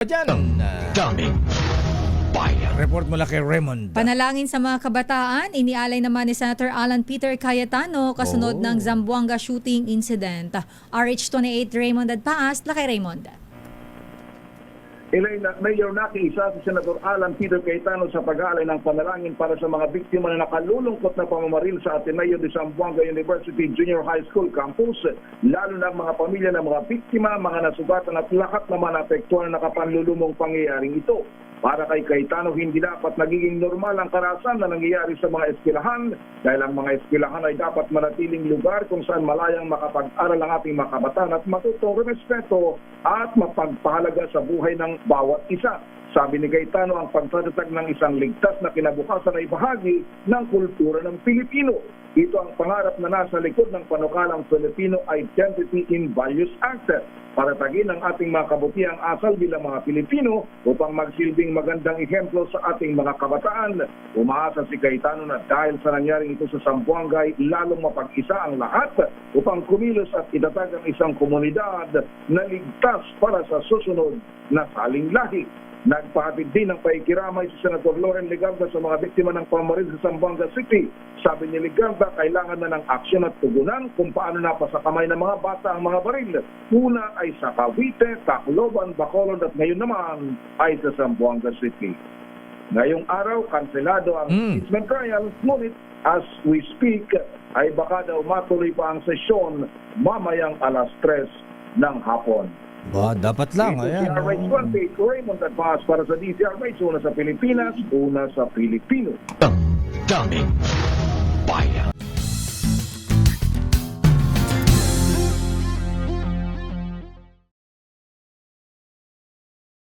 Diyan, Daming bayan. report mula kay Raymond. Panalangin sa mga kabataan, inialay naman ni Senator Alan Peter Cayetano kasunod ng Zamboanga shooting incident. RH28 Raymond Adpaas, lakay Raymond. Elena, Mayor nakiisa si Senator Alan Peter Cayetano sa pag-aalay ng panalangin para sa mga biktima na nakalulungkot na pamamaril sa Ateneo de Zamboanga University Junior High School campus, lalo na ang mga pamilya ng mga biktima, mga nasugatan at lahat naman apektuhan na nakapanlulumong pangyayaring ito. Para kay Cayetano, hindi dapat nagiging normal ang karahasan na nangyayari sa mga eskwelahan dahil ang mga eskwelahan ay dapat manatiling lugar kung saan malayang makapag-aral ang ating mga kabataan at matutong respeto at mapagpahalaga sa buhay ng bawat isa. Sabi ni Cayetano, ang pagtatatag ng isang ligtas na kinabukasan ay bahagi ng kultura ng Pilipino. Ito ang pangarap na nasa likod ng panukalang Filipino Identity in Values Act. Paratagin ang ating mga kabutihang asal bilang mga Pilipino upang magsilbing magandang ehemplo sa ating mga kabataan. Umaasa si Cayetano na dahil sa nangyaring ito sa Zamboanga ay lalong mapag-isa ang lahat upang kumilos at itatag ang isang komunidad na ligtas para sa susunod na saling lahi. Nagpahatid din ng paikiramay si Senator Loren Legarda sa mga biktima ng pamamaril sa Zamboanga City. Sabi ni Legarda, kailangan na ng aksyon at tugunan kung paano napasa kamay ng mga bata ang mga baril. Una ay sa Cavite, Tacloban, Bacolod at ngayon naman ay sa Zamboanga City. Ngayong araw, kanselado ang impeachment trial, ngunit as we speak, ay baka daw matuloy pa ang sesyon mamayang alas 3 ng hapon. Ba, dapat lang. Ayan. DZRH 28, Raymond Adpaas para sa DZRH, una sa Pilipinas, una sa Pilipino. Daming bayan.